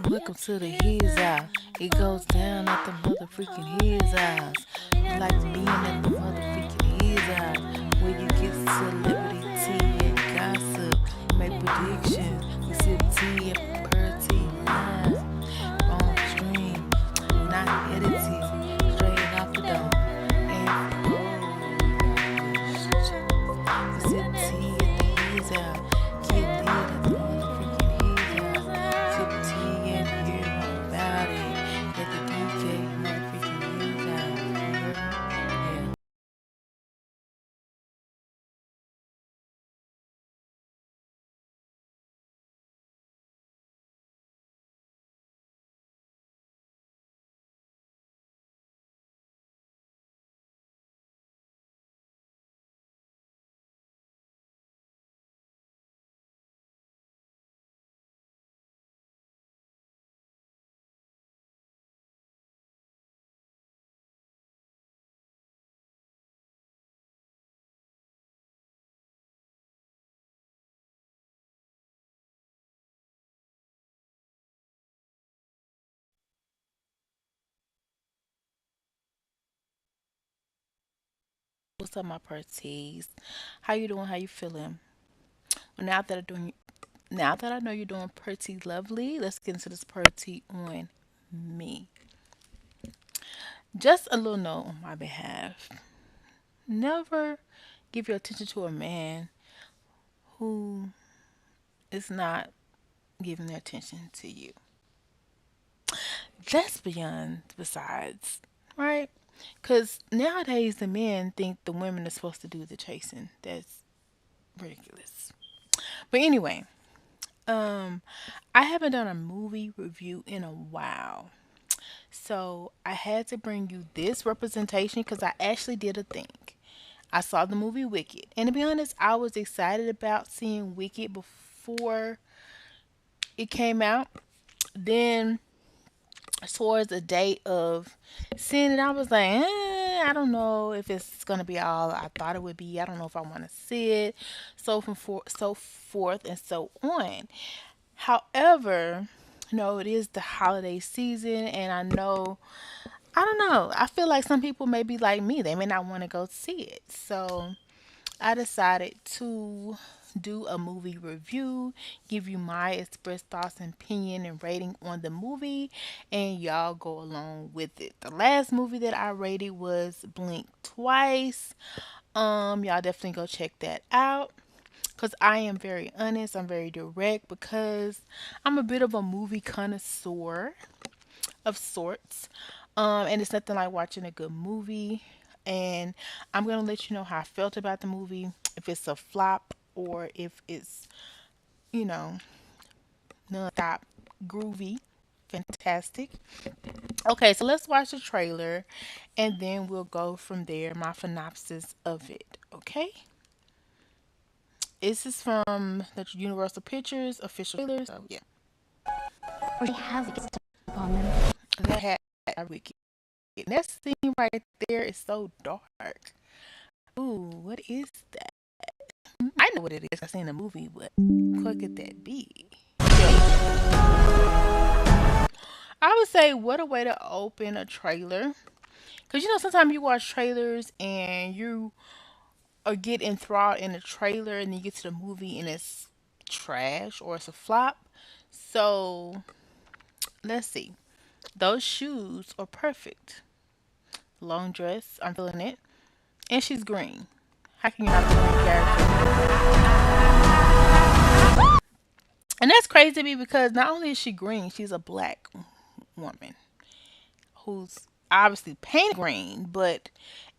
Welcome to the His House. It goes down at the motherfucking His House. You like being at the motherfucking His House, where you get celebrity tea and gossip, make predictions, we sip tea and per tea line, on stream, not edited, straight off the dome, and we sip tea at the His House, get lit at the motherfucking His House, sip tea and hear all about it. Let the DJ motherfucking His House. You heard me? Yeah. What's up, my parties? How you doing? How you feeling? Well, now that I know you're doing pretty lovely, let's get into this pretty on me. Just a little note on my behalf. Never give your attention to a man who is not giving their attention to you. That's beyond besides, right? Because nowadays the men think the women are supposed to do the chasing. That's ridiculous. But anyway, um, I haven't done a movie review in a while. So I had to bring you this representation because I actually did a thing. I saw the movie Wicked. And to be honest, I was excited about seeing Wicked before it came out. Then towards the date of seeing it, I was like, I don't know if it's gonna be all I thought it would be. I don't know if I want to see it. So forth and so on. However, it is the holiday season, and I don't know. I feel like some people may be like me. They may not want to go see it. So I decided to do a movie review, give you my express thoughts and opinion and rating on the movie, and y'all go along with it. The last movie that I rated was Blink Twice. Y'all definitely go check that out. Cause I am very honest, I'm very direct because I'm a bit of a movie connoisseur of sorts. And it's nothing like watching a good movie. And I'm gonna let you know how I felt about the movie, if it's a flop or if it's, you know, non-stop groovy, fantastic. Okay, so let's watch the trailer and then we'll go from there. My synopsis of it. Okay, this is from the Universal Pictures official trailer. So yeah, Or she has it upon them. that had a wicked. That scene right there is so dark. Ooh, what is that? I know what it is. I've seen the movie, but what could that be? I would say, what a way to open a trailer. Because sometimes you watch trailers and you or get enthralled in the trailer and then you get to the movie and it's trash or it's a flop. So let's see. Those shoes are perfect. Long dress, I'm feeling it. And she's green. How can you not be a green character? And that's crazy to me because not only is she green, she's a black woman who's obviously painted green, but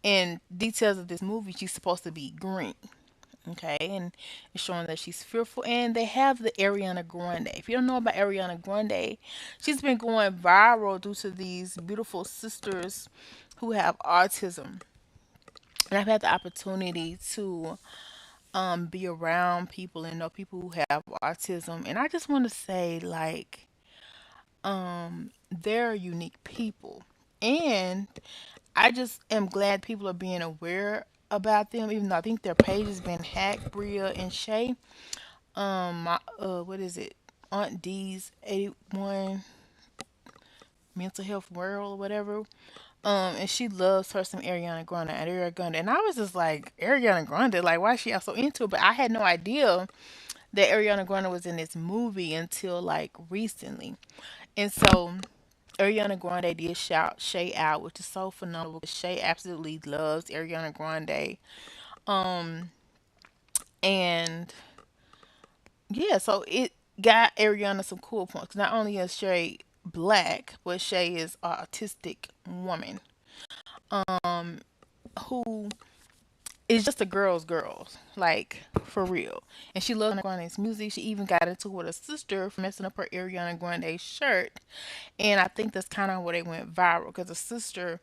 in details of this movie, she's supposed to be green. Okay, and it's showing that she's fearful. And they have the Ariana Grande. If you don't know about Ariana Grande, she's been going viral due to these beautiful sisters who have autism. And I've had the opportunity to be around people and know people who have autism. And I just want to say, like, they're unique people. And I just am glad people are being aware about them, even though I think their page has been hacked, Bria and Shay. What is it? Aunt D's 81 mental health world or whatever. And she loves her some Ariana Grande and Ariana Grande. And I was just like, Ariana Grande, like why is she so into it? But I had no idea that Ariana Grande was in this movie until like recently. And so Ariana Grande did shout Shay out, which is so phenomenal because Shay absolutely loves Ariana Grande. Um, and yeah, so it got Ariana some cool points. Not only is Shay black, but Shay is an autistic woman who is just a girl's, like for real. And she loves Ariana Grande's music. She even got into it with her sister for messing up her Ariana Grande shirt. And I think that's kind of where they went viral because the sister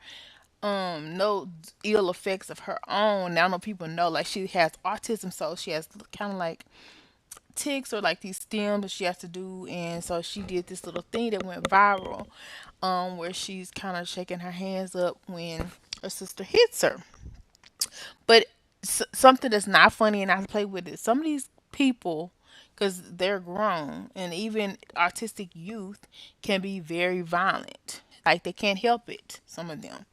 no ill effects of her own. Now I know people know like she has autism, so she has kind of like tics or like these stems that she has to do, and so she did this little thing that went viral, where she's kind of shaking her hands up when her sister hits her. But something that's not funny, and I play with it. Some of these people, because they're grown, and even autistic youth can be very violent. Like they can't help it. Some of them,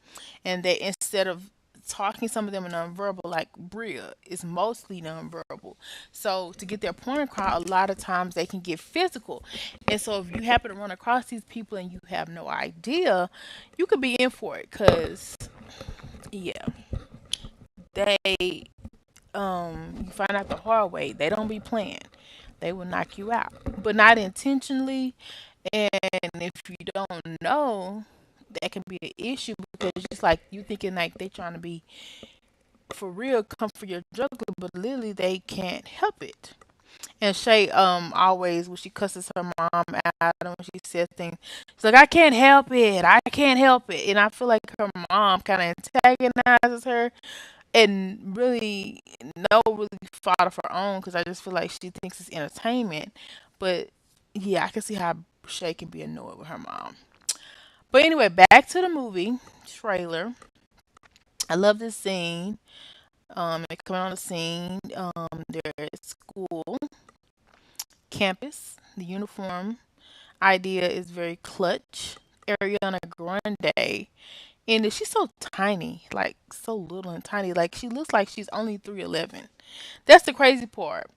and they instead of talking, some of them are nonverbal. Like Bria is mostly nonverbal. So to get their point across, a lot of times they can get physical. And so if you happen to run across these people and you have no idea, you could be in for it. Cause yeah, they you find out the hard way. They don't be playing. They will knock you out, but not intentionally. And if you don't know, that can be an issue because it's like you thinking like they trying to be for real, come for your juggler, but literally they can't help it. And Shay always when she cusses her mom out and when she says things, she's like, I can't help it. I can't help it. And I feel like her mom kinda antagonizes her and really no really fault of her own because I just feel like she thinks it's entertainment. But yeah, I can see how Shay can be annoyed with her mom. But anyway, back to the movie trailer. I love this scene. They coming on the scene. They're at school, campus. The uniform idea is very clutch. Ariana Grande, and she's so tiny, like so little and tiny. Like she looks like she's only 3'11". That's the crazy part.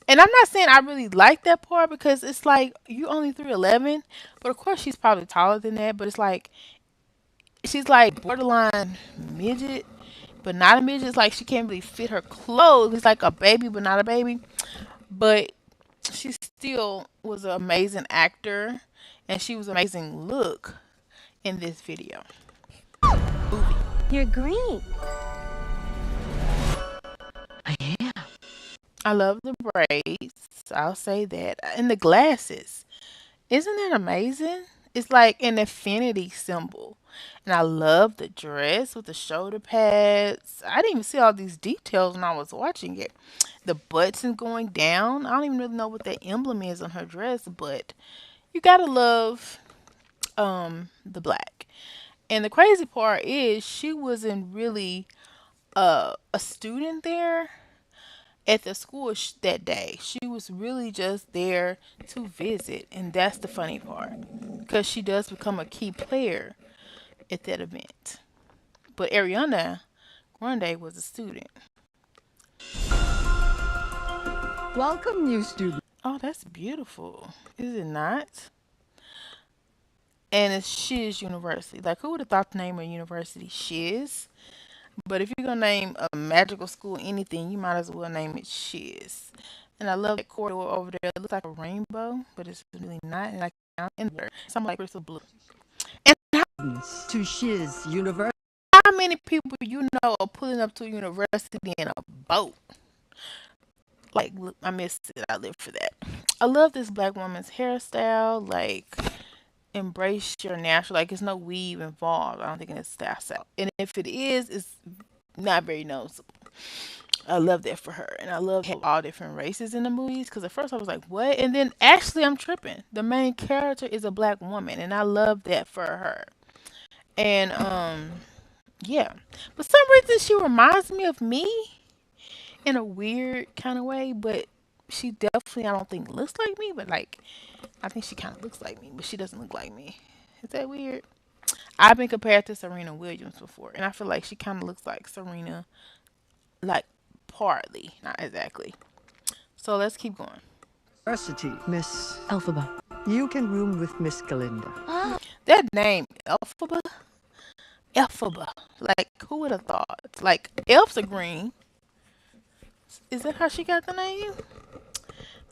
And I'm not saying I really like that part because it's like you only 3'11", but of course she's probably taller than that. But it's like she's like borderline midget, but not a midget. It's like she can't really fit her clothes. It's like a baby, but not a baby. But she still was an amazing actor, and she was an amazing look in this video movie. You're green. I love the braids. I'll say that, and the glasses. Isn't that amazing? It's like an infinity symbol. And I love the dress with the shoulder pads. I didn't even see all these details when I was watching it. The button going down. I don't even really know what that emblem is on her dress, but you gotta love the black. And the crazy part is she wasn't really a student there at the school that day. She was really just there to visit, and that's the funny part because she does become a key player at that event. But Ariana Grande was a student. Welcome, new student. Oh, that's beautiful, is it not? And it's Shiz University. Like, who would have thought the name of university Shiz? But if you're gonna name a magical school anything, you might as well name it Shiz. And I love that corridor over there. It looks like a rainbow, but it's really not. And like in there, something like crystal blue. And To Shiz University. how many people you know are pulling up to a university in a boat? Like, look, I missed it. I live for that. I love this black woman's hairstyle. Like, embrace your natural. Like, there's no weave involved. I don't think in this style. And if it is, it's not very noticeable. I love that for her, and I love all different races in the movies. Because at first I was like, "What?" And then actually, I'm tripping. The main character is a black woman, and I love that for her. And yeah. For some reason, she reminds me of me in a weird kind of way, but she definitely, I don't think looks like me, but like I think she kind of looks like me, but she doesn't look like me. Is that weird? I've been compared to Serena Williams before, and I feel like she kind of looks like Serena, like partly, not exactly. So let's keep going. University, Miss. Elphaba. You can room with Miss Galinda. That name, Elphaba, Elphaba. Like, who would have thought? Like, elves are green. Is that how she got the name?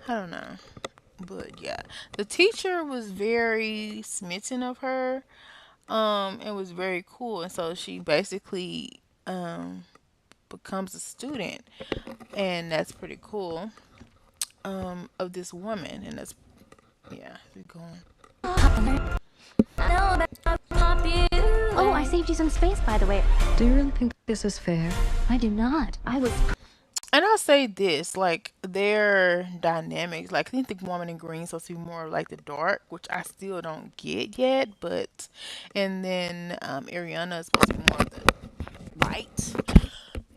I don't know. But yeah, the teacher was very smitten of her. It was very cool, and so she basically becomes a student, and that's pretty cool. Of this woman, and that's yeah. Keep going. Oh, I saved you some space, by the way. Do you really think this is fair? I do not. I was. And I'll say this, like their dynamics, like I think the woman in green is supposed to be more like the dark, which I still don't get yet, but and then Ariana is supposed to be more of the light.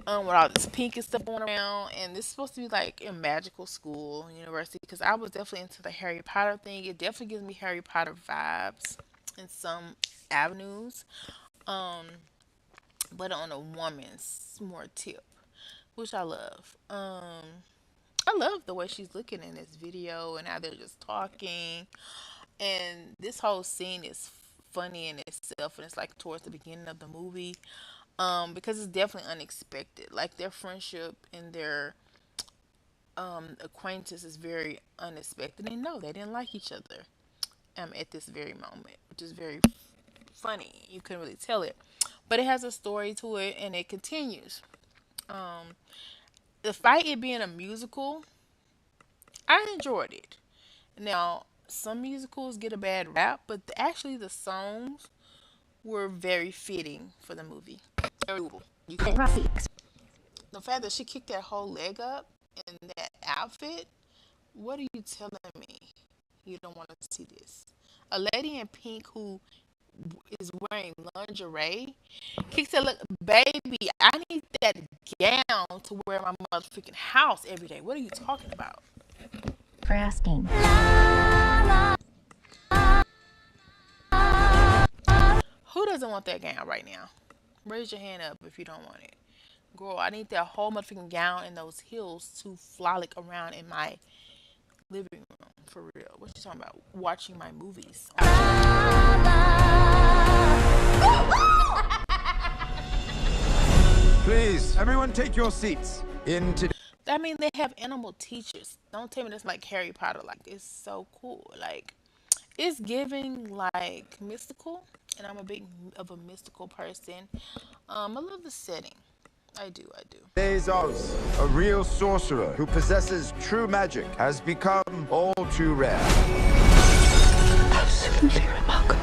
With all this pink and stuff going around, and this is supposed to be like a magical school, university, because I was definitely into the Harry Potter thing. It definitely gives me Harry Potter vibes in some avenues, um, but on a woman's more tip, which I love. I love the way she's looking in this video and how they're just talking. And this whole scene is funny in itself, and it's like towards the beginning of the movie. Because it's definitely unexpected. Like their friendship and their acquaintance is very unexpected. They know they didn't like each other at this very moment, which is very funny. You couldn't really tell it, but it has a story to it, and it continues. Um, Despite it being a musical, I enjoyed it. Now, some musicals get a bad rap, but actually the songs were very fitting for the movie. Very cool. You can Rocky. The fact that she kicked that whole leg up in that outfit, what are you telling me? You don't want to see this. A lady in pink who is wearing lingerie kicks her look, baby. I need that gown to wear my motherfucking house every day. What are you talking about? For asking. Who doesn't want that gown right now? Raise your hand up if you don't want it. Girl, I need that whole motherfucking gown and those heels to frolic around in my living room. For real. What you talking about? Watching my movies. Please, everyone take your seats. I mean, they have animal teachers. Don't tell me that's like Harry Potter. Like, it's so cool. Like, it's giving like mystical, and I'm a big of a mystical person. I love the setting. I do. I do. Today's Oz, a real sorcerer who possesses true magic, has become all too rare. Absolutely remarkable.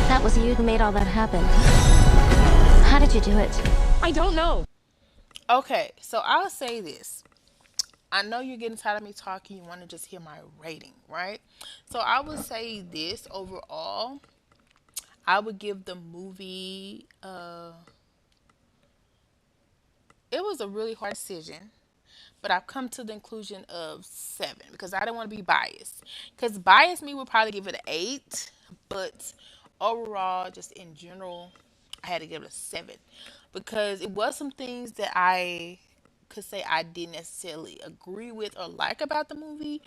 That was you who made all that happen. How did you do it? I don't know. Okay, so I'll say this. I know you're getting tired of me talking. You want to just hear my rating, right? So I would say this overall. I would give the movie. It was a really hard decision, but I've come to the conclusion of 7 because I didn't want to be biased. Because biased me would probably give it an 8, but overall, just in general, I had to give it a 7 because it was some things that I could say I didn't necessarily agree with or like about the movie.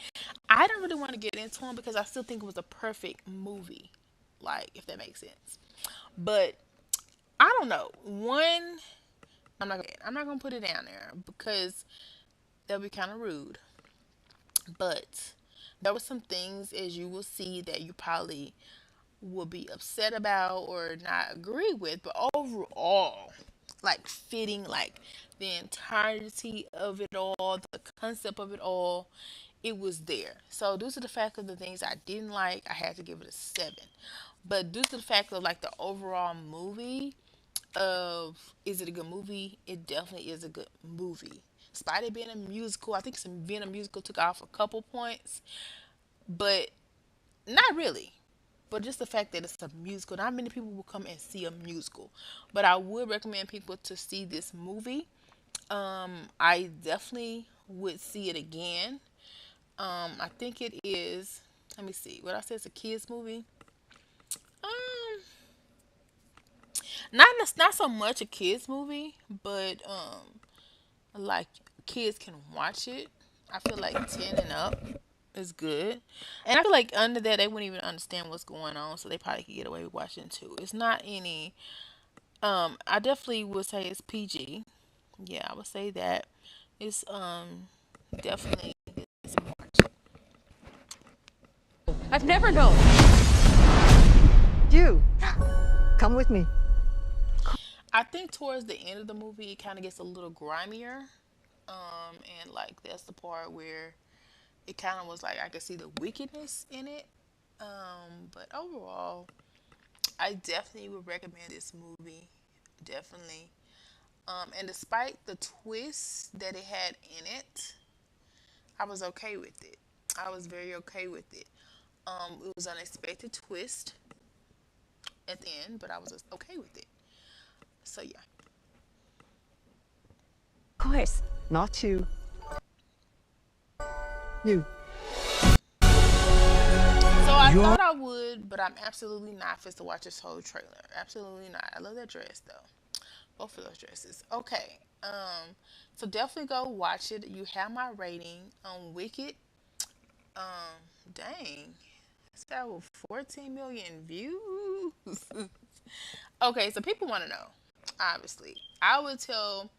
I don't really want to get into them because I still think it was a perfect movie, like if that makes sense. But I don't know. I'm not gonna put it down there because that'll be kind of rude. But there were some things, as you will see, that you probably will be upset about or not agree with. But overall, like fitting, like the entirety of it all, the concept of it all, it was there. So due to the fact of the things I didn't like, I had to give it a 7. But due to the fact of like the overall movie, of is it a good movie? It definitely is a good movie. Despite it being a musical, I think some being a musical took off a couple points, but not really. But just the fact that it's a musical, not many people will come and see a musical. But I would recommend people to see this movie. I definitely would see it again. I think it is. Let me see. What I said, it's a kids movie. Um, not so much a kids movie, but like kids can watch it. I feel like 10 and up is good. And I feel like under that they wouldn't even understand what's going on, so they probably could get away with watching it too. It's not any I definitely would say it's PG. Yeah, I would say that. It's definitely it's important. I've never known. You, come with me. I think towards the end of the movie it kinda gets a little grimier. And like that's the part where it kinda was like I could see the wickedness in it. But overall I definitely would recommend this movie. Definitely. And despite the twist that it had in it, I was okay with it. I was very okay with it. It was an unexpected twist at the end, but I was just okay with it. So yeah. Of course. Not you. You. So I thought I would, but I'm absolutely not fit to watch this whole trailer. Absolutely not. I love that dress though. Both of those dresses. Okay. So definitely go watch it. You have my rating on Wicked. Dang. It's got over 14 million views. Okay, so people want to know. Obviously, I would tell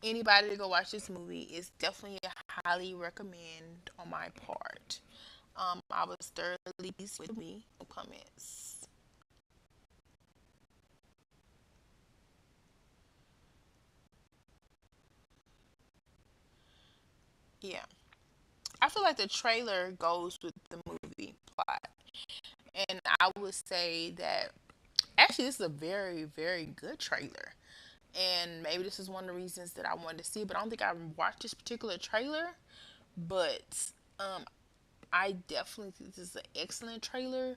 anybody to go watch this movie. It's definitely a highly recommend on my part. I was thoroughly pleased with me. No comments. Yeah, I feel like the trailer goes with the movie plot, and I would say that actually this is a very very good trailer. And maybe this is one of the reasons that I wanted to see it, but I don't think I watched this particular trailer. But um, I definitely think this is an excellent trailer.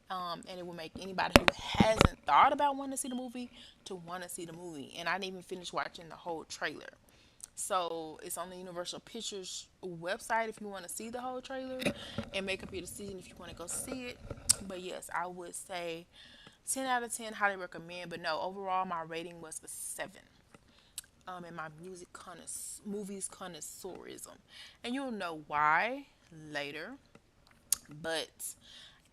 And it will make anybody who hasn't thought about wanting to see the movie to want to see the movie. And I didn't even finish watching the whole trailer. So it's on the Universal Pictures website if you want to see the whole trailer and make up your decision if you want to go see it. But yes, I would say 10 out of 10, highly recommend. But no, overall, my rating was a 7. In my movies connoisseurism. And you'll know why later. But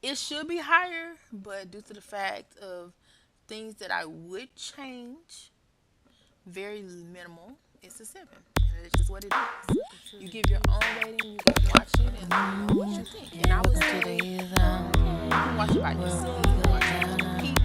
it should be higher, but due to the fact of things that I would change, very minimal, it's a 7. And it's just what it is. You give your own rating, you go watch it, and let me know what you think. And I would say, you can watch it by yourself, you can watch it with people.